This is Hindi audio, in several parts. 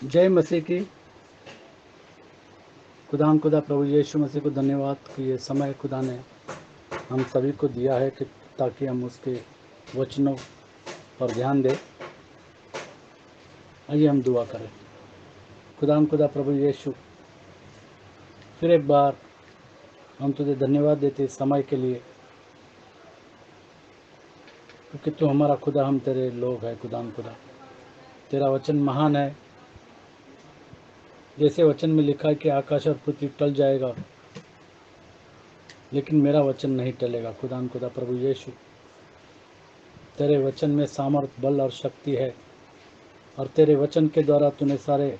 जय मसीह की। खुदा प्रभु यीशु मसीह को धन्यवाद कि ये समय खुदा ने हम सभी को दिया है कि ताकि हम उसके वचनों पर ध्यान दें। आइए हम दुआ करें। खुदा प्रभु यीशु, फिर एक बार हम तुझे धन्यवाद देते इस समय के लिए, क्योंकि तू हमारा खुदा, हम तेरे लोग हैं। खुदा तेरा वचन महान है। जैसे वचन में लिखा है कि आकाश और पृथ्वी टल जाएगा, लेकिन मेरा वचन नहीं टलेगा। खुदा प्रभु यीशु, तेरे वचन में सामर्थ, बल और शक्ति है, और तेरे वचन के द्वारा तूने सारे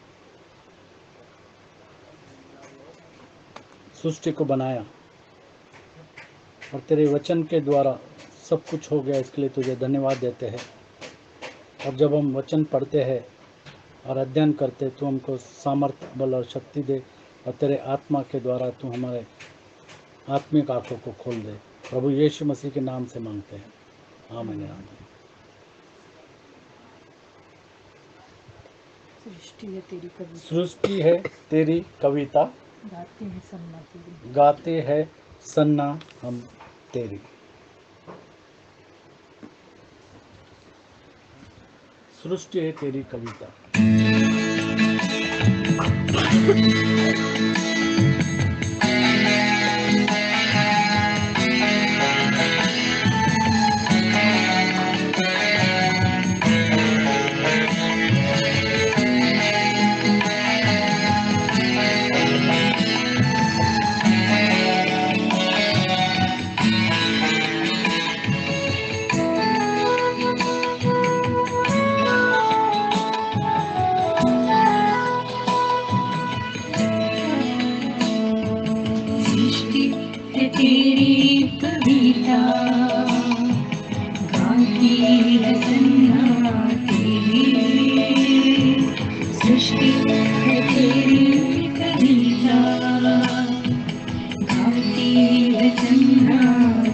सृष्टि को बनाया, और तेरे वचन के द्वारा सब कुछ हो गया। इसके लिए तुझे धन्यवाद देते हैं। और जब हम वचन पढ़ते हैं और अध्ययन करते, तो हमको सामर्थ, बल और शक्ति दे, और तेरे आत्मा के द्वारा तू हमारे आत्मिक आंखों को खोल दे। प्रभु यीशु मसीह के नाम से मांगते हैं, आमीन आमीन। सृष्टि है तेरी कविता, सृष्टि है तेरी कविता, गाते हैं सन्ना तेरी। गाते हैं सन्ना हम तेरी। सृष्टि है तेरी कविता। सृष्टि है तेरी कविता, गाती है सन्ना तेरी। सृष्टि है तेरी कविता, गाती है सन्ना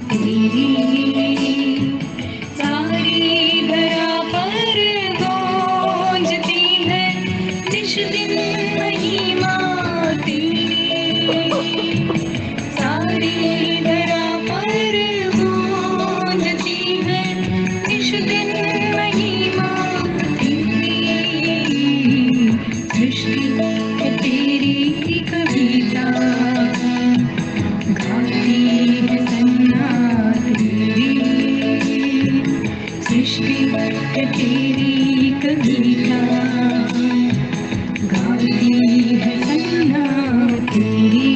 तेरी। सारी धरा पर गूंजती है निश दिन महिमा तेरी। सारी धरा पर गूंजती है निश दिन महिमा तेरी। सृष्टि है तेरी कविता, गाती है सन्ना तेरी। सृष्टि है तेरी कविता, गाती है सन्ना तेरी।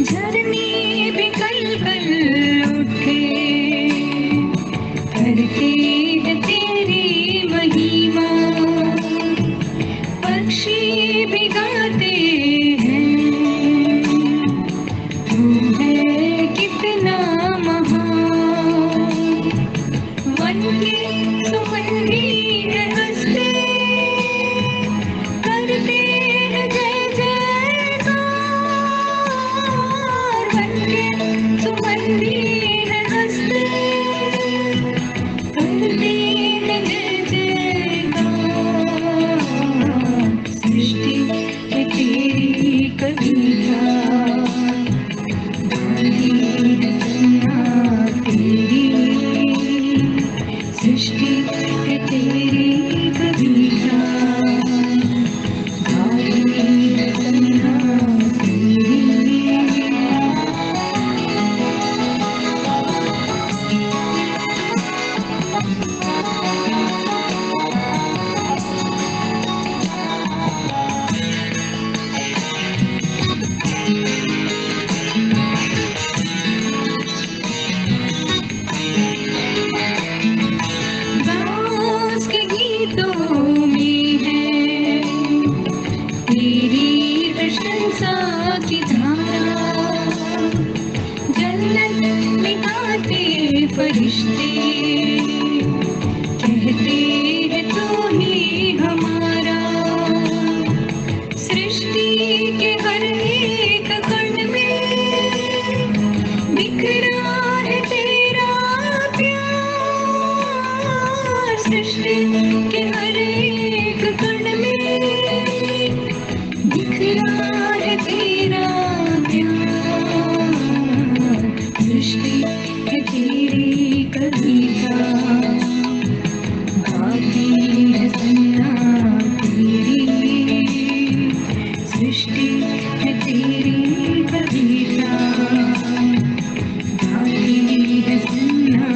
झरने भी कल कल उठे, करते हैं तेरी महिमा। पक्षी भी गाते हैं, तू है कितना महान। वन के सुगंधी है हंसते, करते हैं जय जयकार। वन के सुगंधी है हंसते, करते हैं जय जयकार। सृष्टि है तेरी कविता, गाती है सन्ना तेरी। सृष्टि है तेरी कविता, गाती है सन्ना तेरी। सृष्टि के हर एक कण में दिख रहा है तेरा प्यार। सृष्टि है तेरी कविता, गाती है सन्ना तेरी। सृष्टि है तेरी कविता, गाती है सन्ना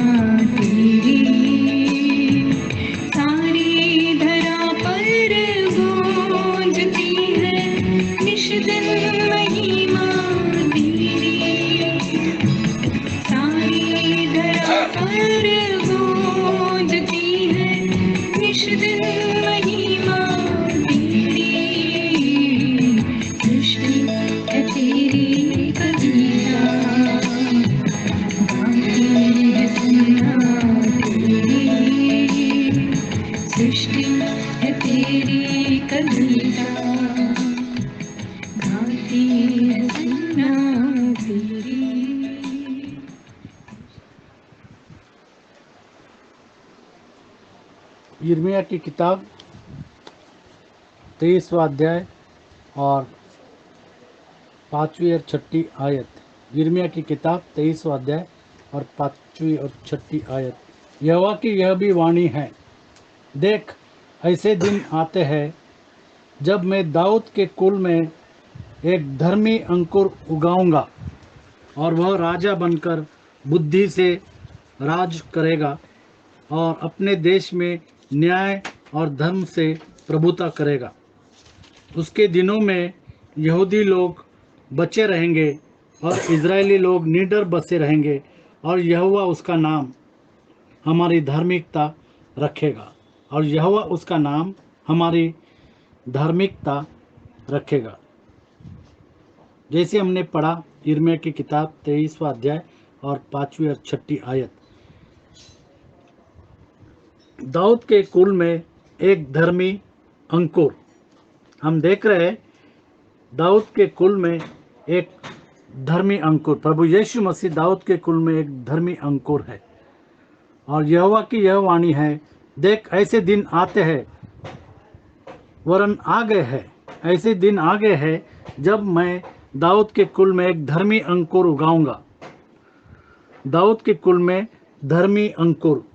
तेरी। सारी धरा पर गूंजती है निष्दिन महिमा तेरी। सारी धरा पर गूंजती है निष्दिन महिमा तेरी। सृष्टि है तेरी कविता, गाती है सन्ना तेरी। सृष्टि है तेरी कविता, गाती है सन्ना तेरी। यिर्मयाह की किताब 23वां अध्याय और 5वीं और 6ठी आयत। यिर्मयाह की किताब 23वां अध्याय और 5वीं और 6ठी आयत। यहोवा की यह भी वाणी है, देख ऐसे दिन आते हैं जब मैं दाऊद के कुल में एक धर्मी अंकुर उगाऊंगा और वह राजा बनकर बुद्धि से राज करेगा और अपने देश में न्याय और धर्म से प्रभुता करेगा। उसके दिनों में यहूदी लोग बचे रहेंगे और इज़राइली लोग निडर बसे रहेंगे और यहोवा उसका नाम हमारी धार्मिकता रखेगा। और यहोवा उसका नाम हमारी धार्मिकता रखेगा। जैसे हमने पढ़ा यिर्मयाह की किताब 23वां अध्याय और 5वीं और 6ठी आयत। दाऊद के कुल में एक धर्मी अंकुर, हम देख रहे हैं दाऊद के कुल में एक धर्मी अंकुर, प्रभु यीशु मसीह दाऊद के कुल में एक धर्मी अंकुर है। और यहोवा की यह वाणी है, देख ऐसे दिन आते हैं वरन आ गए हैं, ऐसे दिन आ गए हैं जब मैं दाऊद के कुल में एक धर्मी अंकुर उगाऊंगा। दाऊद के कुल में धर्मी अंकुर।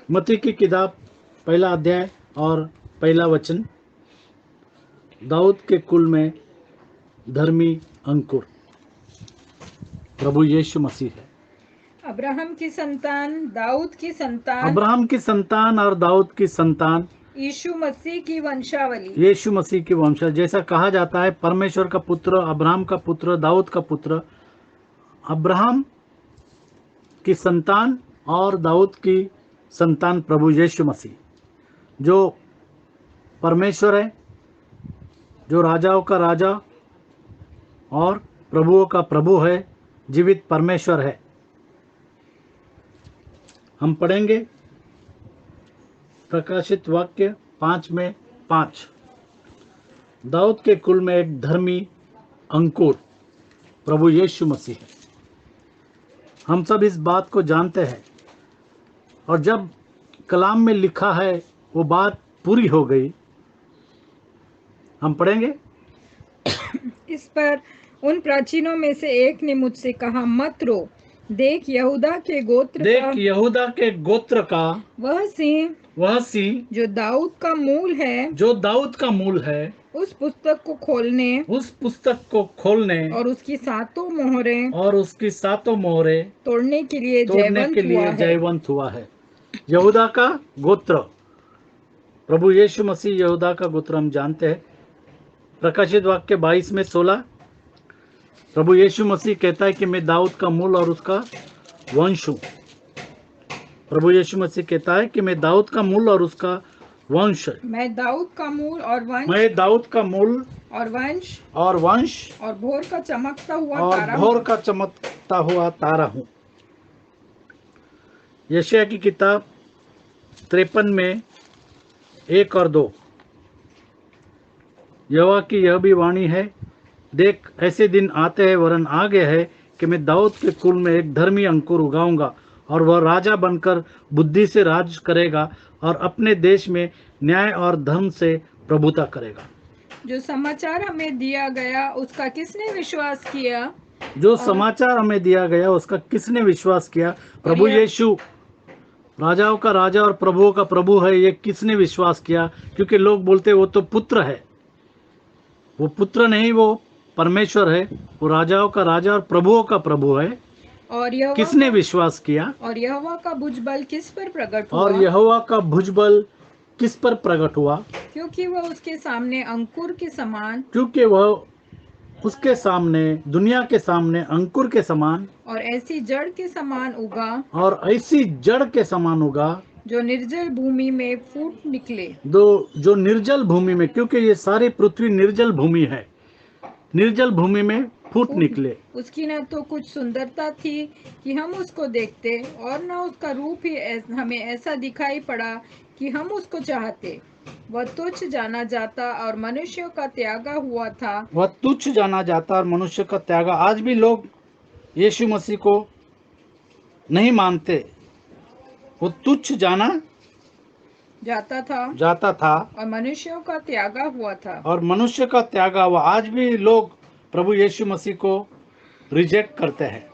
मत्ती की किताब 1 अध्याय और 1 वचन। दाऊद के कुल में धर्मी अंकुर प्रभु यीशु मसीह है। अब्राहम की संतान, दाऊद की संतान, अब्राहम की संतान और दाऊद की संतान, यीशु मसीह की वंशावली। यीशु मसीह की वंशज। जैसा कहा जाता है परमेश्वर का पुत्र, अब्राहम का पुत्र, दाऊद का पुत्र। अब्राहम की संतान और दाऊद की संतान प्रभु यीशु मसीह, जो परमेश्वर है, जो राजाओं का राजा और प्रभुओं का प्रभु है, जीवित परमेश्वर है। हम पढ़ेंगे प्रकाशित वाक्य 5 में 5। दाऊद के कुल में एक धर्मी अंकुर प्रभु यीशु मसीह है। हम सब इस बात को जानते हैं और जब कलाम में लिखा है वो बात पूरी हो गई। हम पढ़ेंगे। इस पर उन प्राचीनों में से एक ने मुझसे कहा, मत रो, देख यहूदा के गोत्र देख का यहूदा के गोत्र का वह सिंह जो दाऊद का मूल है, दाऊद का मूल है, उस पुस्तक को खोलने और उसकी सातों मोहरें तोड़ने के लिए जयवंत हुआ है। यहूदा का गोत्र, प्रभु यीशु मसीह यहूदा का गोत्र हम जानते हैं। प्रकाशित वाक्य 22 में 16 प्रभु यीशु मसीह कहता है कि मैं दाऊद का मूल और उसका वंश हूँ। प्रभु यीशु मसीह कहता है कि मैं दाऊद का मूल और उसका वंश, मैं दाऊद का मूल और वंश और भोर का चमकता हुआ तारा हूँ। यशायाह की किताब 53 में 1 और 2। यहोवा की यह भी वाणी है, देख ऐसे दिन आते हैं वरन आ गए हैं कि मैं दाऊद के कुल में एक धर्मी अंकुर उगाऊंगा और वह राजा बनकर बुद्धि से राज करेगा और अपने देश में न्याय और धर्म से प्रभुता करेगा। जो समाचार हमें दिया गया उसका किसने विश्वास किया? जो समाचार हमें दिया गया उसका किसने विश्वास किया? प्रभु यह- यीशु राजाओं का राजा और प्रभुओं का प्रभु है, ये किसने विश्वास किया? क्योंकि लोग बोलते वो तो पुत्र है। वो पुत्र नहीं, वो परमेश्वर है। वो राजाओं का राजा और प्रभुओं का प्रभु है। और यहोवा किसने का- विश्वास किया? और यहोवा का भुजबल किस पर प्रकट हुआ? और यहोवा का भुजबल किस पर प्रकट हुआ? क्योंकि वह उसके सामने अंकुर के समान क्योंकि वह उसके सामने, दुनिया के सामने अंकुर के समान और ऐसी जड़ के समान उगा और ऐसी जड़ के समान उगा जो निर्जल भूमि में फूट निकले। जो निर्जल भूमि में, क्योंकि ये सारी पृथ्वी निर्जल भूमि है, निर्जल भूमि में फूट निकले। उसकी न तो कुछ सुंदरता थी कि हम उसको देखते, और न उसका रूप ही हमें ऐसा दिखाई पड़ा कि हम उसको चाहते। वह तुच्छ जाना जाता और मनुष्यों का त्यागा हुआ था। वह तुच्छ जाना जाता और मनुष्य का त्यागा। आज भी लोग यीशु मसीह को नहीं मानते। वो तुच्छ जाना जाता था और मनुष्यों का त्यागा हुआ था। और मनुष्य का त्यागा हुआ। आज भी लोग प्रभु यीशु मसीह को रिजेक्ट करते हैं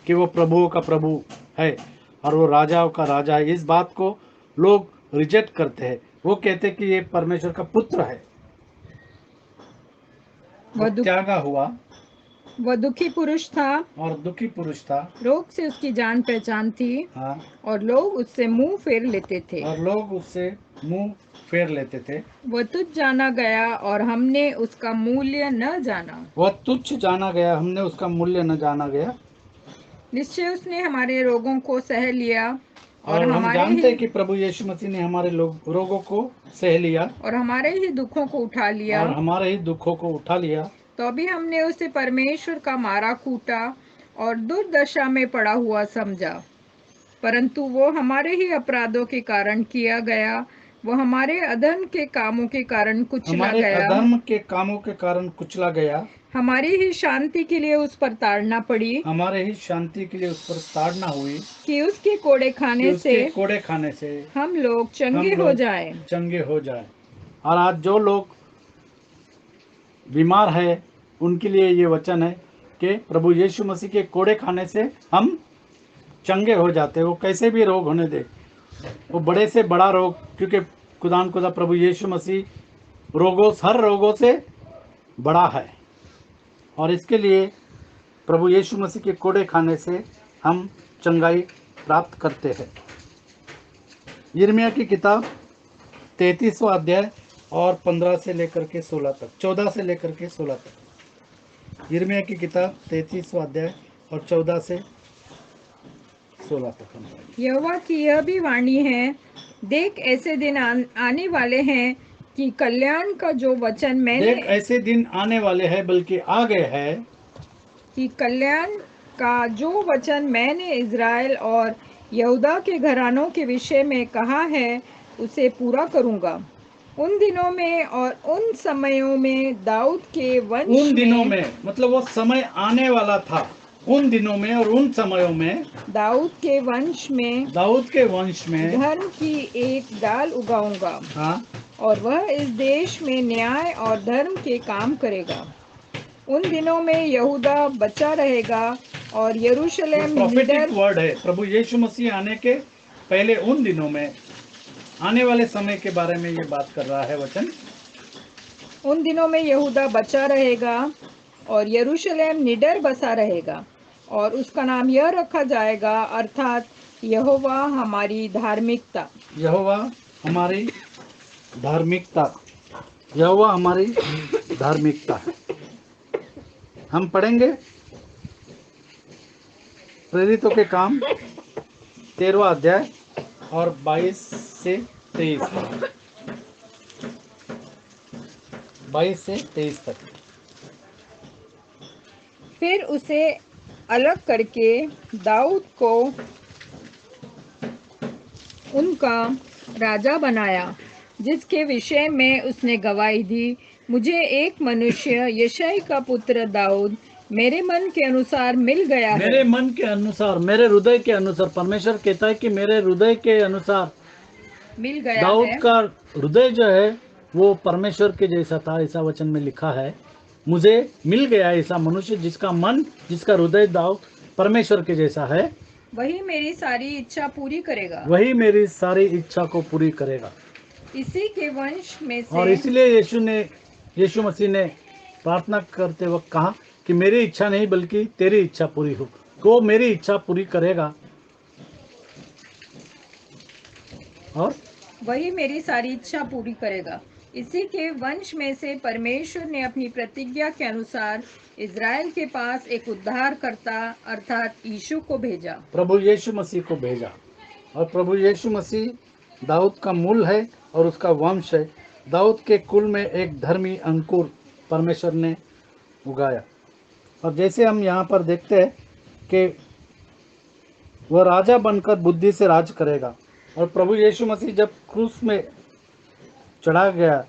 कि वो प्रभुओं का प्रभु है और वो राजाओं का राजा है। इस बात को लोग रिजेक्ट करते हैं। वो कहते कि ये परमेश्वर का पुत्र है। वो त्यागा हुआ, वह दुखी पुरुष था और दुखी पुरुष था। रोग से उसकी जान पहचान थी हाँ, और लोग उससे मुंह फेर लेते थे। और लोग उससे मुंह फेर लेते थे। वह तुच्छ जाना गया और हमने उसका मूल्य न जाना। वह तुच्छ जाना गया, हमने उसका मूल्य न जाना गया। निश्चय उसने हमारे रोगों को सह लिया और हम जानते हैं कि प्रभु यीशु मसीह ने हमारे रोगों को सह लिया और हमारे ही दुखों को उठा लिया। और हमारे ही दुखों को उठा लिया। तो भी हमने उसे परमेश्वर का मारा कूटा और दुर्दशा में पड़ा हुआ समझा। परंतु वो हमारे ही अपराधों के कारण किया गया, वो हमारे अधर्म के कामों के कारण कुचला गया। अधर्म के कामों के कारण कुचला गया। हमारी ही शांति के लिए उस पर ताड़ना पड़ी, हमारे ही शांति के लिए उस पर ताड़ना हुई कि उसके कोड़े खाने से हम लोग चंगे हो जाएं। और आज जो लोग बीमार है उनके लिए ये वचन है कि प्रभु यीशु मसीह के कोड़े खाने से हम चंगे हो जाते हैं। वो कैसे भी रोग होने दे, वो बड़े से बड़ा रोग, क्योंकि खुदा प्रभु यीशु मसीह हर रोगों से बड़ा है। और इसके लिए प्रभु यीशु मसीह के कोड़े खाने से हम चंगाई प्राप्त करते हैं। यिर्मयाह की किताब 33वां अध्याय और 15 से लेकर के 16 तक, 14 से लेकर के 16 तक। यिर्मयाह की किताब 33वां अध्याय और 14 से 16 तक। यहोवा की यह भी वाणी है, देख ऐसे दिन आने वाले हैं कि कल्याण का जो वचन मैंने ऐसे दिन आने वाले हैं, बल्कि आ गए हैं, कि कल्याण का जो वचन मैंने इज़राइल और यहूदा के घरानों के विषय में कहा है उसे पूरा करूंगा। उन दिनों में और उन समयों में दाऊद के वंश उन दिनों में मतलब वो समय आने वाला था। उन दिनों में और उन समयों में दाऊद के वंश में धर्म की एक डाल उगाऊंगा। हाँ, और वह इस देश में न्याय और धर्म के काम करेगा। उन दिनों में यहूदा बचा रहेगा और यरूशलेम प्रोफेटिक वर्ड है। प्रभु यीशु मसीह आने के पहले उन दिनों में, आने वाले समय के बारे में ये बात कर रहा है वचन। उन दिनों में यहूदा बचा रहेगा और यरूशलेम निडर बसा रहेगा, और उसका नाम यह रखा जाएगा, अर्थात यहोवा हमारी धार्मिकता। यहोवा हमारी धार्मिकता, यहोवा हमारी धार्मिकता। हम पढ़ेंगे प्रेरितों के काम 13वां अध्याय और 22 से 23 तक, 22 से 23 तक। फिर उसे अलग करके दाऊद को उनका राजा बनाया, जिसके विषय में उसने गवाही दी, मुझे एक मनुष्य यिशै का पुत्र दाऊद मेरे मन के अनुसार मिल गया मेरे है। मन के अनुसार, मेरे हृदय के अनुसार। परमेश्वर कहता है कि मेरे हृदय के अनुसार। मिल गया दाऊद है। का हृदय जो है वो परमेश्वर के जैसा था, ऐसा वचन में लिखा है। मुझे मिल गया ऐसा मनुष्य जिसका मन, जिसका हृदय दाऊद परमेश्वर के जैसा है। वही मेरी सारी इच्छा पूरी करेगा। वही मेरी सारी इच्छा को पूरी करेगा। इसी के वंश में और से इसलिए यीशु मसीह ने प्रार्थना करते वक्त कहा कि मेरी इच्छा नहीं बल्कि तेरी इच्छा पूरी हो। तो मेरी इच्छा पूरी करेगा और वही मेरी सारी इच्छा पूरी करेगा। इसी के वंश में से परमेश्वर ने अपनी प्रतिज्ञा के अनुसार इज़राइल के पास एक उद्धारकर्ता अर्थात यीशु को भेजा। प्रभु यीशु मसीह को भेजा। और प्रभु यीशु मसीह दाऊद का मूल है और उसका वंश है। दाऊद के कुल में एक धर्मी अंकुर परमेश्वर ने उगाया। और जैसे हम यहाँ पर देखते हैं कि वह राजा बनकर बुद्धि से राज करेगा। और प्रभु यीशु मसीह जब क्रूस में चढ़ा गया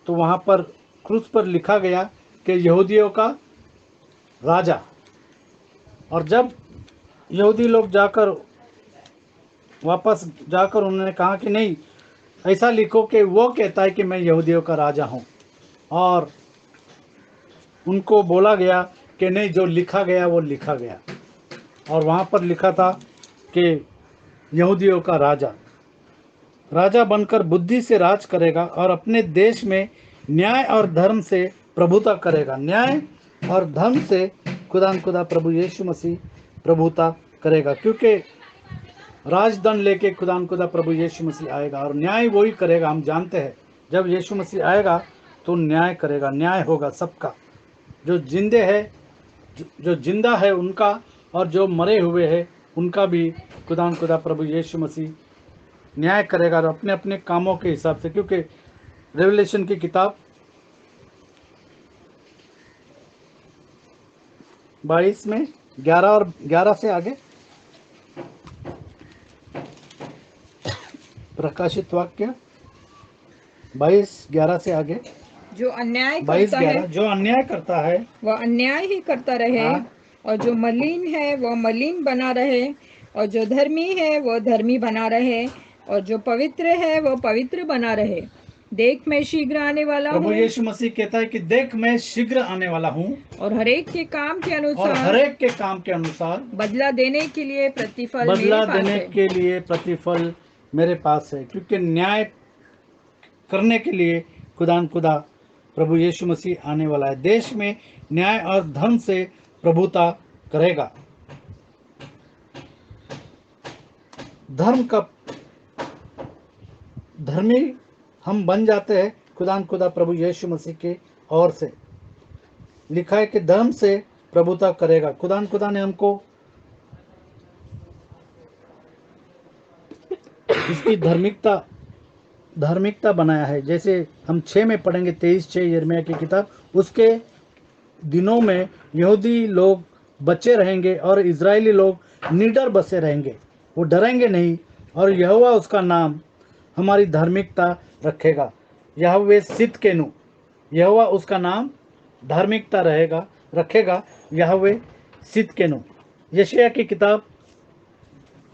तो वहाँ पर क्रूस पर लिखा गया कि यहूदियों का राजा। और जब यहूदी लोग वापस जाकर उन्होंने कहा कि नहीं, ऐसा लिखो कि वो कहता है कि मैं यहूदियों का राजा हूँ। और उनको बोला गया कि नहीं, जो लिखा गया वो लिखा गया। और वहाँ पर लिखा था कि यहूदियों का राजा बनकर बुद्धि से राज करेगा और अपने देश में न्याय और धर्म से प्रभुता करेगा। न्याय और धर्म से खुदा प्रभु यीशु मसीह प्रभुता करेगा, क्योंकि राजदंड लेके खुदा प्रभु यीशु मसीह आएगा और न्याय वही करेगा। हम जानते हैं जब यीशु मसीह आएगा तो न्याय करेगा, न्याय होगा सबका। जो जिंदे है, जो जिंदा है उनका, और जो मरे हुए हैं उनका भी खुदा प्रभु यीशु मसीह न्याय करेगा और अपने अपने कामों के हिसाब से। क्योंकि रेवलेशन की किताब 22 में 11 से आगे, प्रकाशित वाक्य 22:11 से आगे, जो अन्याय 22:11, जो अन्याय करता है वह अन्याय ही करता रहे, हाँ। और जो मलिन है वह मलिन बना रहे, और जो धर्मी है वह धर्मी बना रहे, और जो पवित्र है वह पवित्र बना रहे। देख मैं शीघ्र आने वाला प्रभु हूँ, यीशु मसीह कहता है कि देख मैं शीघ्र आने वाला हूँ और हरेक के काम के और अनुसार हरेक के काम के अनुसार बदला देने के लिए प्रतिफल बदला मेरे पास देने है। के लिए प्रतिफल मेरे पास है। क्योंकि न्याय करने के लिए खुदा प्रभु यीशु मसीह आने वाला है। देश में न्याय और धर्म से प्रभुता करेगा। धर्मी हम बन जाते हैं खुदा प्रभु यीशु मसीह के ओर से। लिखा है कि धर्म से प्रभुता करेगा। खुदा ने हमको इसकी धार्मिकता बनाया है। जैसे हम 6 में पढ़ेंगे, 23:6 यिर्मयाह की किताब, उसके दिनों में यहूदी लोग बचे रहेंगे और इजरायली लोग निडर बसे रहेंगे, वो डरेंगे नहीं। और यहोवा उसका नाम हमारी धार्मिकता रखेगा। यहोवे सिदकेनु, यहोवा उसका नाम धार्मिकता रखेगा। यहोवे सिदकेनु। यशायाह की किताब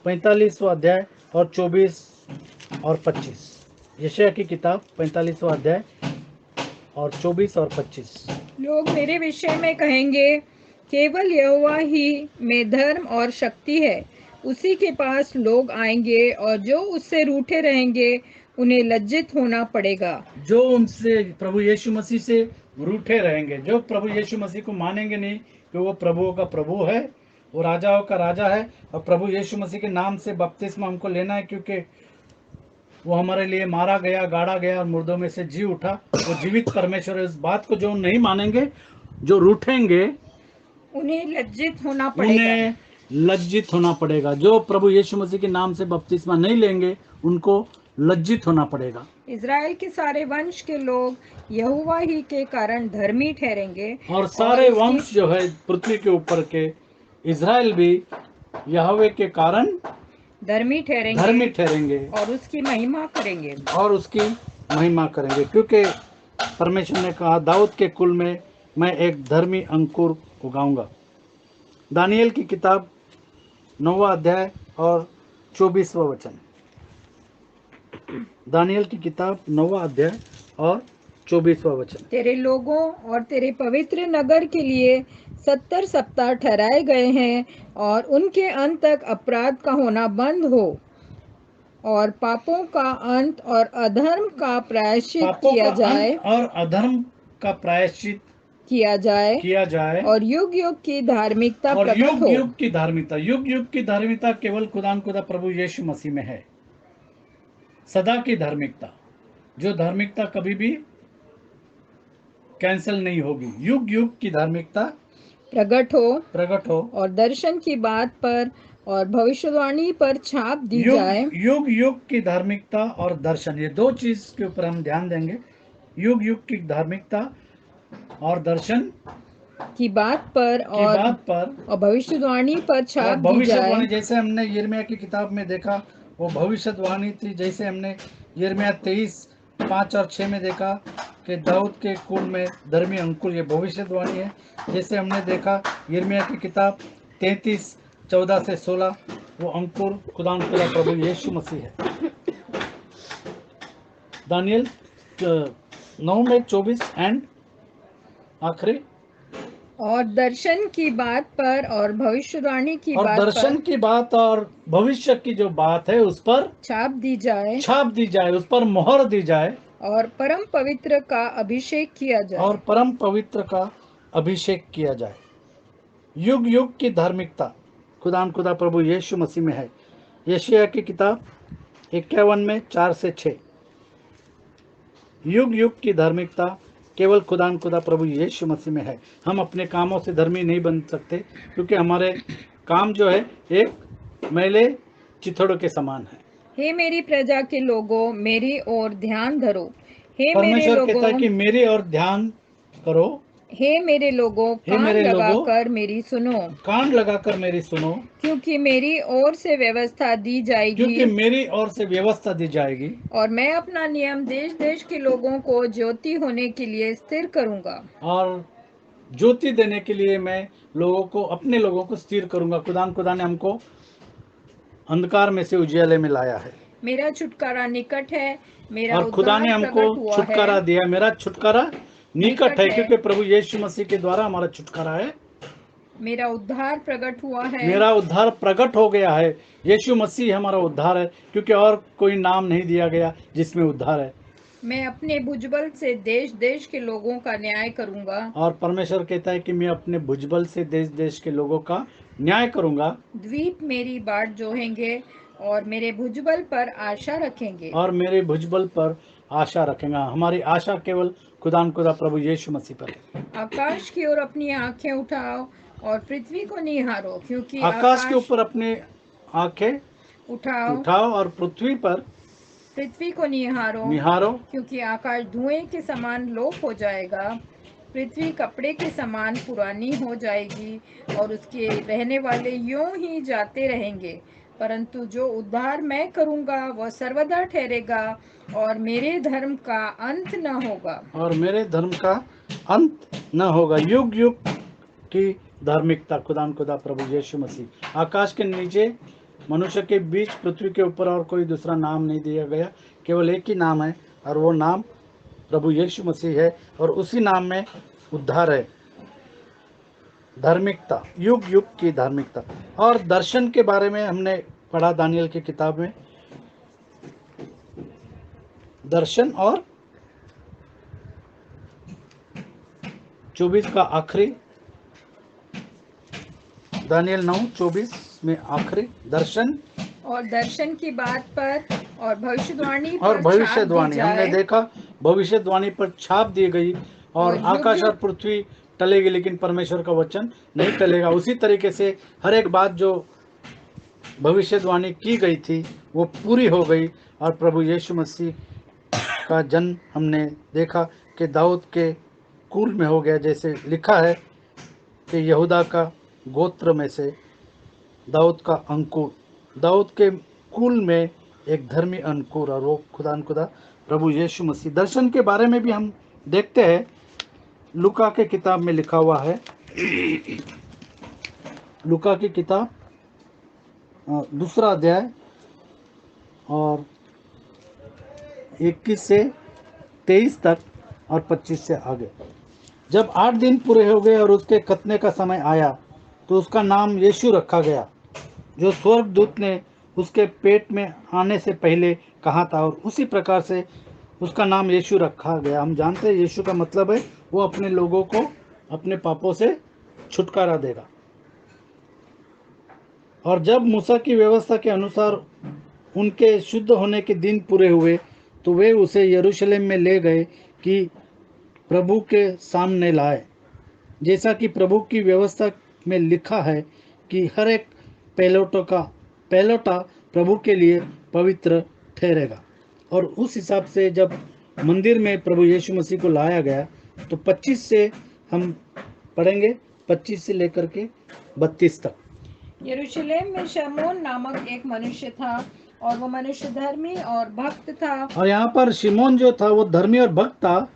45वां अध्याय और 24 और 25। यशायाह की किताब 45वां अध्याय और 24 और 25। लोग मेरे विषय में कहेंगे, केवल यहोवा ही में धर्म और शक्ति है। उसी के पास लोग आएंगे और जो उससे रूठे रहेंगे उन्हें लज्जित होना पड़ेगा। जो उनसे, प्रभु यीशु मसीह से रूठे रहेंगे, जो प्रभु यीशु मसीह को मानेंगे नहीं कि वो प्रभुओं का प्रभु है, वो राजाओं का राजा है, और प्रभु यीशु मसीह के नाम से बपतिस्मा हमको लेना है, क्योंकि वो हमारे लिए मारा गया, गाड़ा गया और मुर्दों में से जी उठा। वो जीवित परमेश्वर है। इस बात को जो नहीं मानेंगे, जो रूठेंगे, उन्हें लज्जित होना पड़ेगा। जो प्रभु यीशु मसीह के नाम से बपतिस्मा नहीं लेंगे उनको लज्जित होना पड़ेगा। इज़राइल के सारे वंश के लोग यहोवा ही के कारण धर्मी ठहरेंगे, और सारे वंश जो है पृथ्वी के ऊपर के, इज़राइल भी यहोवे के कारण धर्मी ठहरेंगे और उसकी महिमा करेंगे। क्योंकि परमेश्वर ने कहा, दाऊद के कुल में मैं एक धर्मी अंकुर उगाऊंगा। दानियल की किताब 9वां अध्याय और 24वां वचन। दानियल की किताब 9वां अध्याय और 24वां वचन। तेरे लोगों और तेरे पवित्र नगर के लिए 70 सप्ताह ठहराए गए हैं, और उनके अंत तक अपराध का होना बंद हो, और पापों का अंत और अधर्म का प्रायश्चित पापों किया का जाए अंत और अधर्म का प्रायश्चित किया जाए और युग युग की धार्मिकता प्रकट युग हो। युग की धार्मिकता, युग युग की धार्मिकता केवल खुदा प्रभु यीशु मसीह में है। सदा की धार्मिकता, जो धार्मिकता कभी भी कैंसिल नहीं होगी। युग युग की धार्मिकता प्रकट हो, हो और दर्शन की बात पर और भविष्यवाणी पर छाप दी जाए। युग युग की धार्मिकता और दर्शन, ये दो चीज के ऊपर हम ध्यान देंगे। युग युग की धार्मिकता और दर्शन की बात पर और भविष्यवाणी पर छाप दी जाए। भविष्यवाणी जैसे हमने यिर्मयाह की किताब में देखा, वो भविष्यवाणी थी। जैसे हमने यिर्मयाह 23:5 और 6 में देखा कि दाऊद के कुल में धर्मी अंकुर, ये भविष्यवाणी है। जैसे हमने देखा यिर्मयाह की किताब 33:14 से 16, वो अंकुर खुदा प्रभु यीशु मसीह है। दानियल 9 में 24 एंड आखिरी, और दर्शन की बात पर और भविष्यवाणी की और बात दर्शन पर की बात और भविष्य की जो बात है उस पर छाप दी जाए, उस पर मोहर दी जाए, और परम पवित्र का अभिषेक किया जाए। युग युग की धार्मिकता खुदा प्रभु यीशु मसीह में है। यशायाह की किताब 51 में 4 से 6। युग युग की धार्मिकता केवल खुदा प्रभु यीशु मसीह में है। हम अपने कामों से धर्मी नहीं बन सकते, क्योंकि हमारे काम जो है एक मैले चिथड़ों के समान है। हे मेरी प्रजा के लोगों, मेरी ओर ध्यान धरो। हे मेरे परमेश्वर कहता है लोगों, कि मेरी ओर ध्यान करो। हे मेरे लोगों, कान लगाकर मेरी सुनो, कान लगाकर मेरी सुनो, क्योंकि मेरी ओर से व्यवस्था दी जाएगी, और मैं अपना नियम देश देश के लोगों को ज्योति होने के लिए स्थिर करूंगा। और ज्योति देने के लिए मैं अपने लोगों को स्थिर करूंगा। खुदा ने हमको अंधकार में से उजियाले में लाया है। मेरा छुटकारा निकट है, मेरा और खुदा ने हमको छुटकारा दिया। मेरा छुटकारा निकट है, क्योंकि प्रभु यीशु मसीह के द्वारा हमारा छुटकारा है। मेरा उद्धार प्रकट हुआ है, मेरा उद्धार प्रकट हो गया है। यीशु मसीह हमारा उद्धार है, क्योंकि और कोई नाम नहीं दिया गया जिसमें उद्धार है। मैं अपने भुजबल से देश देश के लोगों का न्याय करूंगा। और परमेश्वर कहता है कि मैं अपने भुजबल से देश देश के लोगों का न्याय करूंगा। द्वीप मेरी बाट जोहेंगे और मेरे भुजबल पर आशा रखेंगे। हमारी आशा केवल खुदा प्रभु यीशु मसीह पर है। आकाश की ओर अपनी आंखें उठाओ और पृथ्वी को निहारो, क्योंकि आकाश के ऊपर अपनी आंखें उठाओ और पृथ्वी को निहारो, क्योंकि आकाश धुएं के समान लोप हो जाएगा, पृथ्वी कपड़े के समान पुरानी हो जाएगी, और उसके रहने वाले यूं ही जाते रहेंगे। परंतु जो उद्धार मैं करूंगा वह सर्वदा ठहरेगा, और मेरे धर्म का अंत न होगा। युग युग की धार्मिकता खुदा प्रभु यीशु मसीह। आकाश के नीचे, मनुष्य के बीच, पृथ्वी के ऊपर और कोई दूसरा नाम नहीं दिया गया। केवल एक ही नाम है, और वो नाम प्रभु यीशु मसीह है, और उसी नाम में उद्धार है। धार्मिकता, युग युग की धार्मिकता। और दर्शन के बारे में हमने पढ़ा दानियल की किताब में। दर्शन और 24 का आखिरी, दानियल 9:24 में आखिरी दर्शन की बात पर और भविष्यवाणी हमने देखा। भविष्यवाणी पर छाप दी गई, और आकाश और पृथ्वी टलेगी, लेकिन परमेश्वर का वचन नहीं टलेगा। उसी तरीके से हर एक बात जो भविष्यवाणी की गई थी वो पूरी हो गई, और प्रभु यीशु मसीह का जन्म हमने देखा कि दाऊद के कुल में हो गया। जैसे लिखा है कि यहूदा का गोत्र में से दाऊद का अंकुर, दाऊद के कुल में एक धर्मी अंकुर, और वो खुदा प्रभु यीशु मसीह। दर्शन के बारे में भी हम देखते हैं, लूका के किताब में लिखा हुआ है। लूका की किताब दूसरा अध्याय और 21 से 23 तक और 25 से आगे। जब 8 दिन पूरे हो गए और उसके खतने का समय आया तो उसका नाम यीशु रखा गया, जो स्वर्गदूत ने उसके पेट में आने से पहले कहा था, और उसी प्रकार से उसका नाम यीशु रखा गया। हम जानते हैं यीशु का मतलब है वो अपने लोगों को अपने पापों से छुटकारा देगा। और जब मूसा की व्यवस्था के अनुसार उनके शुद्ध होने के दिन पूरे हुए तो वे उसे यरूशलेम में ले गए कि प्रभु के सामने लाए, जैसा कि प्रभु की व्यवस्था में लिखा है कि हर एक पहलौठा प्रभु के लिए पवित्र ठहरेगा। और उस हिसाब से जब मंदिर में प्रभु यीशु मसीह को लाया गया तो 25 से हम पढ़ेंगे, 25 से लेकर के 32 तक। यरूशलेम में शमौन नामक एक मनुष्य था और वो मनुष्य धर्मी और भक्त था और यहाँ पर शिमोन जो था वो धर्मी और भक्त था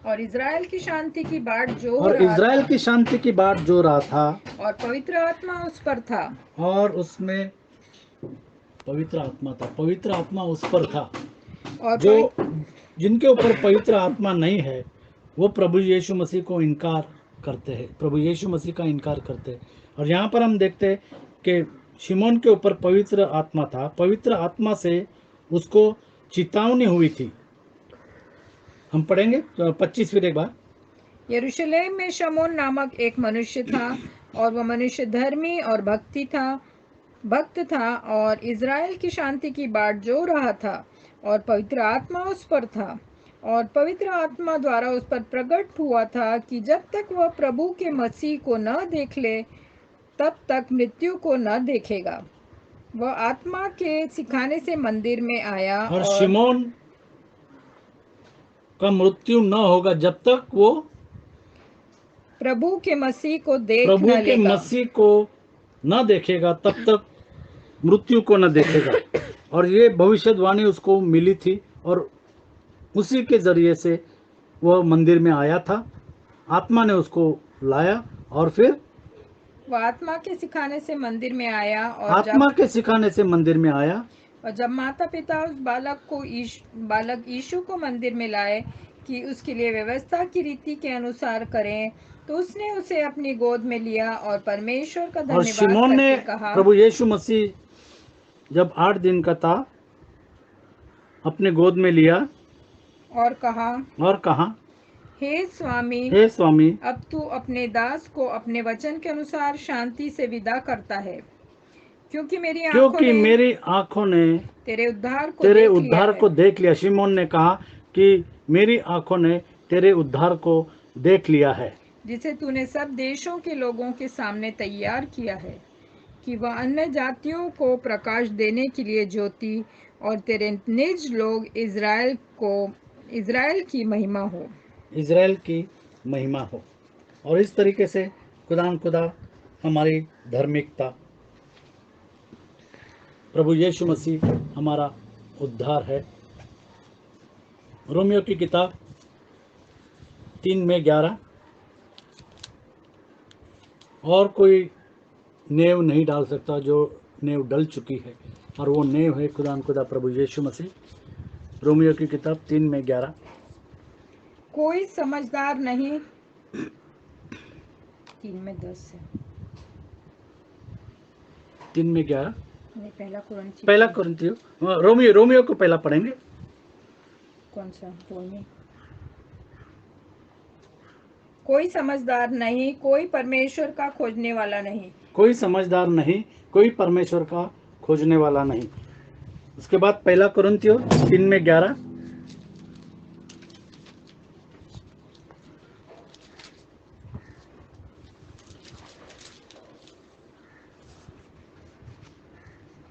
और इज़राइल की शांति की बाट जो और रहा इज़राइल था की शांति की बाट जो रहा था और पवित्र आत्मा उस पर था और उसमें पवित्र आत्मा था, पवित्र आत्मा उस पर था। और जो जिनके ऊपर पवित्र आत्मा नहीं है वो प्रभु यीशु मसीह को इनकार करते हैं, प्रभु यीशु मसीह का इनकार करते हैं। और यहाँ पर हम देखते हैं कि शिमोन के ऊपर पवित्र आत्मा था, पवित्र आत्मा से उसको चेतावनी हुई थी। हम पढ़ेंगे 25 फिर एक बार। यरूशलेम में शमौन नामक एक मनुष्य था और वह मनुष्य धर्मी और भक्त था और इज़राइल की शांति की बाट जो रहा था और पवित्र आत्मा उस पर था और पवित्र आत्मा द्वारा उस पर प्रकट हुआ था कि जब तक वह प्रभु के मसीह को न देख ले तब तक मृत्यु को न देखेगा। वह आत्मा के सिखाने से मंदिर में आया और शिमोन का मृत्यु न होगा जब तक वो प्रभु के मसीह को देख प्रभु न के लेगा। मसीह को न देखेगा तब तक मृत्यु को न देखेगा। और ये भविष्यवाणी उसको मिली थी और उसी के जरिए से वह मंदिर में आया था, आत्मा ने उसको लाया और फिर वह आत्मा के सिखाने से मंदिर में आया आत्मा के सिखाने से मंदिर में आया। और जब माता पिता उस बालक यीशु को मंदिर में लाए कि उसके लिए व्यवस्था की रीति के अनुसार करें तो उसने उसे अपनी गोद में लिया और परमेश्वर का और धन्यवाद शिमोन ने करके कहा प्रभु यीशु मसीह जब 8 दिन का था अपने गोद में लिया और कहा हे स्वामी, अब तू अपने दास को अपने वचन के अनुसार शांति से विदा करता है, क्योंकि मेरी आंखों ने तेरे उद्धार को देख लिया। शिमोन ने कहा कि मेरी आंखों ने तेरे उद्धार को देख लिया है, जिसे तूने सब देशों के लोगों के सामने तैयार किया है कि वह अन्य जातियों को प्रकाश देने के लिए ज्योति और तेरे निज लोग इज़राइल की महिमा हो। इज़राइल की महिमा हो। और इस तरीके से खुदा हमारी धार्मिकता, प्रभु यीशु मसीह हमारा उद्धार है। रोमियो की किताब 3:11 और कोई नेव नहीं डाल सकता जो नेव डल चुकी है, और वो नेव है खुदा प्रभु यीशु मसीह। रोमियो की किताब 3:11 कोई समझदार नहीं 3:11 पहला कुरिन्थियों रोमियो को पहला पढ़ेंगे। कौन सा रोमियो? कोई समझदार नहीं, कोई परमेश्वर का खोजने वाला नहीं, कोई समझदार नहीं, कोई परमेश्वर का खोजने वाला नहीं। उसके बाद पहला कुरिन्थियों 3:11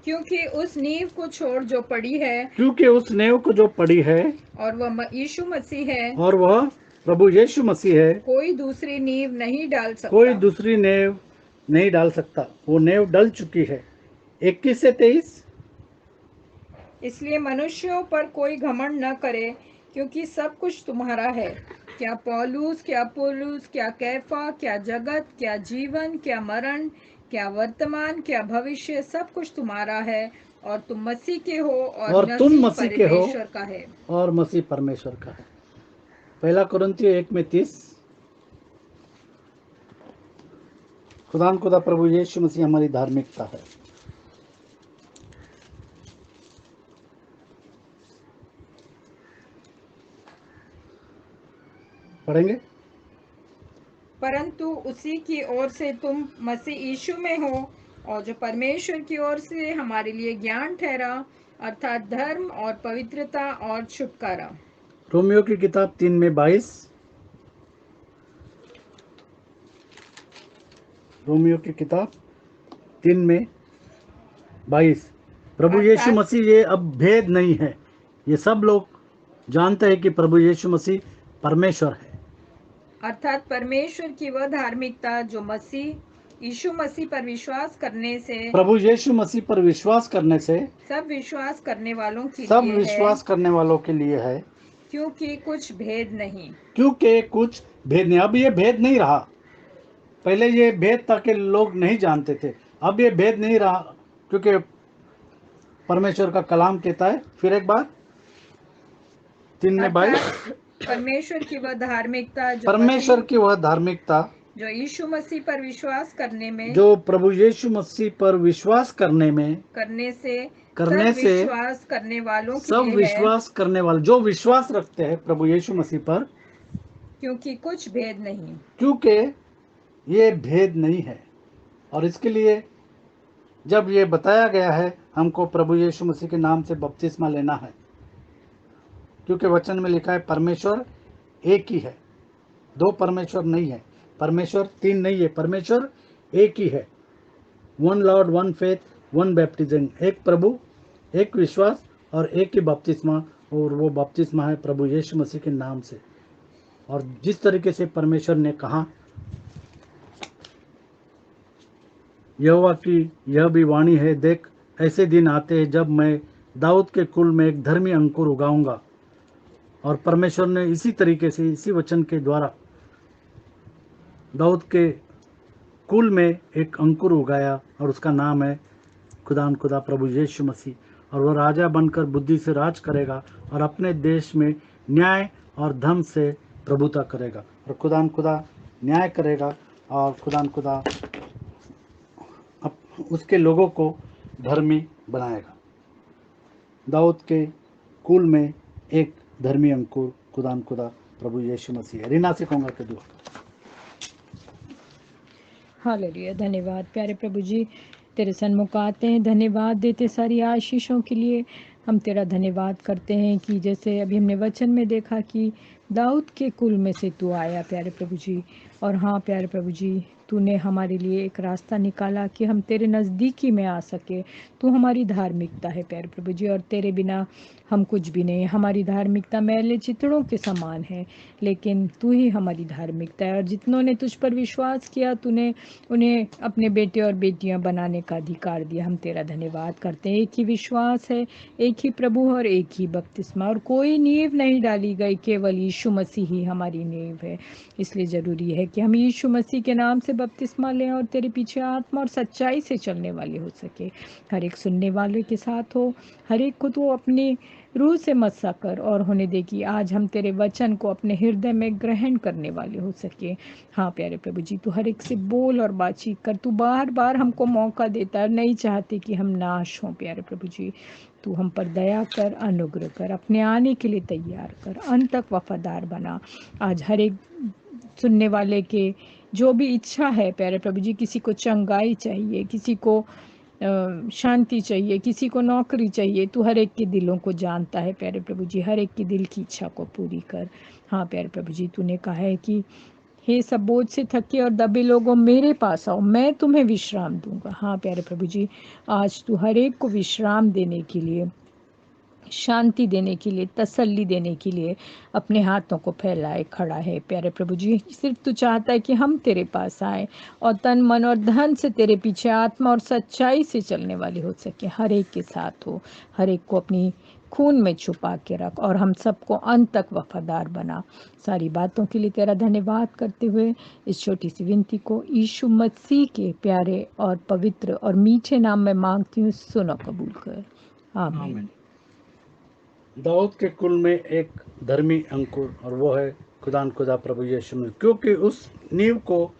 क्योंकि उस नींव को छोड़ जो पड़ी है, क्योंकि उस नेव को जो पड़ी है और वह यीशु मसीह है, और वह प्रभु यीशु मसीह है, कोई दूसरी नींव नहीं डाल सकता। कोई दूसरी नेव नहीं डाल सकता, वो नेव डल चुकी है। 21 से 23 इसलिए मनुष्यों पर कोई घमंड न करे, क्योंकि सब कुछ तुम्हारा है, क्या पौलुस, क्या अपोल्लोस, क्या कैफा, क्या जगत, क्या जीवन, क्या मरण, क्या वर्तमान क्या भविष्य सब कुछ तुम्हारा है, और तुम मसीह के हो, और तुम मसीह के हो, परमेश्वर का है। और मसीह परमेश्वर का है। पहला कुरिन्थियों 1:30। खुदा प्रभु यीशु मसीह हमारी धार्मिकता है। पढ़ेंगे। परंतु उसी की ओर से तुम मसीह यीशु में हो, और जो परमेश्वर की ओर से हमारे लिए ज्ञान ठहरा, अर्थात धर्म और पवित्रता और छुटकारा। रोमियो की किताब 3:22। रोमियो की किताब 3:22। प्रभु यीशु अर्थात मसीह ये अब भेद नहीं है, ये सब लोग जानते हैं कि प्रभु यीशु मसीह परमेश्वर है। अर्थात परमेश्वर की वह धार्मिकता जो मसीह यीशु मसीह पर विश्वास करने से, प्रभु यीशु मसीह पर विश्वास करने से सब विश्वास करने वालों के सब लिए विश्वास है, करने वालों के लिए है, क्योंकि कुछ भेद नहीं। क्योंकि कुछ भेद नहीं। अब ये भेद नहीं रहा। पहले ये भेद था कि लोग नहीं जानते थे, अब ये भेद नहीं रहा, क्योंकि परमेश्वर का कलाम कहता है, फिर एक बार 3:22, अर्थात परमेश्वर की वह धार्मिकता जो परमेश्वर की वह धार्मिकता जो यीशु मसीह पर विश्वास करने में जो प्रभु यीशु मसीह पर विश्वास करने से करने सब से विश्वास करने वालों के सब लिए है, विश्वास करने वाले जो विश्वास रखते हैं प्रभु यीशु मसीह पर, क्योंकि कुछ भेद नहीं। क्योंकि ये भेद नहीं है। और इसके लिए जब ये बताया गया है हमको प्रभु यीशु मसीह के नाम से बपतिस्मा लेना है, क्योंकि वचन में लिखा है परमेश्वर एक ही है, दो परमेश्वर नहीं है, परमेश्वर तीन नहीं है, परमेश्वर एक ही है। One Lord, one faith, one baptism, एक प्रभु, एक विश्वास और एक ही बपतिस्मा, और वो बपतिस्मा है प्रभु यीशु मसीह के नाम से। और जिस तरीके से परमेश्वर ने कहा, यहोवा की यह भी वाणी है, देख ऐसे दिन आते हैं जब मैं दाऊद के कुल में एक धर्मी अंकुर उगाऊंगा। और परमेश्वर ने इसी तरीके से इसी वचन के द्वारा दाऊद के कुल में एक अंकुर उगाया, और उसका नाम है खुदा प्रभु यीशु मसीह। और वह राजा बनकर बुद्धि से राज करेगा और अपने देश में न्याय और धर्म से प्रभुता करेगा। और खुदा न्याय करेगा, और खुदा उसके लोगों को धर्मी बनाएगा। दाऊद के कुल में एक धर्मी अंकुर खुदा प्रभु यीशु मसीह है। रीना से कहूँगा कि दुआ। हालेलुया। धन्यवाद प्यारे प्रभु जी, तेरे सन्मुख आते हैं, धन्यवाद देते सारी आशीषों के लिए। हम तेरा धन्यवाद करते हैं कि जैसे अभी हमने वचन में देखा कि दाऊद के कुल में से तू आया प्यारे प्रभु जी। और हाँ प्यारे प्रभु जी, तूने हमारे लिए एक रास्ता निकाला कि हम तेरे नज़दीकी में आ सके। तू हमारी धार्मिकता है प्यारे प्रभु जी, और तेरे बिना हम कुछ भी नहीं। हमारी धार्मिकता मैले चितड़ों के समान है, लेकिन तू ही हमारी धार्मिकता है। और जितनों ने तुझ पर विश्वास किया, तूने उन्हें अपने बेटे और बेटियां बनाने का अधिकार दिया। हम तेरा धन्यवाद करते हैं। एक ही विश्वास है, एक ही प्रभु और एक ही बपतिस्मा, और कोई नींव नहीं डाली गई, केवल यीशु मसीह ही हमारी नींव है। इसलिए ज़रूरी है कि हम यीशु मसीह के नाम से बपतिस्मा लें और तेरे पीछे आत्मा और सच्चाई से चलने वाले हो सके। हर एक सुनने वाले के साथ हो, हर एक को तो अपनी रूह से मसा कर और होने दे कि आज हम तेरे वचन को अपने हृदय में ग्रहण करने वाले हो सके। हाँ प्यारे प्रभु जी, तू हर एक से बोल और बातचीत कर। तू बार बार हमको मौका देता है, नहीं चाहते कि हम नाश हों प्यारे प्रभु जी। तू हम पर दया कर, अनुग्रह कर, अपने आने के लिए तैयार कर, अंत तक वफादार बना। आज हर एक सुनने वाले के जो भी इच्छा है प्यारे प्रभु जी, किसी को चंगाई चाहिए, किसी को शांति चाहिए, किसी को नौकरी चाहिए, तू हर एक के दिलों को जानता है प्यारे प्रभु जी। हर एक की दिल की इच्छा को पूरी कर। हाँ प्यारे प्रभु जी, तूने कहा है कि हे सब बोझ से थके और दबे लोगों मेरे पास आओ, मैं तुम्हें विश्राम दूंगा। हाँ प्यारे प्रभु जी, आज तू हर एक को विश्राम देने के लिए शांति देने के लिए, तसल्ली देने के लिए अपने हाथों को फैलाए खड़ा है। प्यारे प्रभु जी, सिर्फ तू चाहता है कि हम तेरे पास आए और तन मन और धन से तेरे पीछे आत्मा और सच्चाई से चलने वाले हो सके। हर एक के साथ हो, हर एक को अपनी खून में छुपा के रख और हम सबको अंत तक वफादार बना। सारी बातों के लिए तेरा धन्यवाद करते हुए इस छोटी सी विनती को यीशु मसीह के प्यारे और पवित्र और मीठे नाम में मांगती हूँ, सुनो कबूल कर। आमीन। दाऊद के कुल में एक धर्मी अंकुर, और वो है खुदान खुदा प्रभु यीशु मसीह, क्योंकि उस नींव को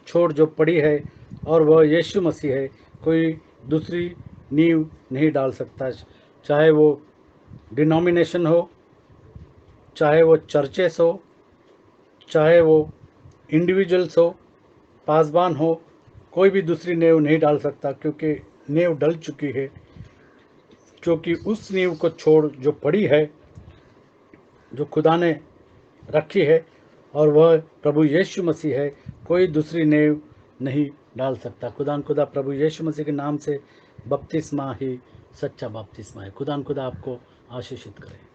छोड़ जो पड़ी है और वह यीशु मसीह है, कोई दूसरी नींव नहीं डाल सकता। चाहे वो डिनोमिनेशन हो, चाहे वो चर्चेस हो, चाहे वो इंडिविजुअल्स हो, पासबान हो, कोई भी दूसरी नींव नहीं डाल सकता, क्योंकि नींव डल चुकी है। क्योंकि उस नींव को छोड़ जो पड़ी है, जो खुदा ने रखी है, और वह प्रभु यीशु मसीह है, कोई दूसरी नींव नहीं डाल सकता। खुदा प्रभु यीशु मसीह के नाम से बपतिस्मा ही सच्चा बपतिस्मा है। खुदा आपको आशीषित करे।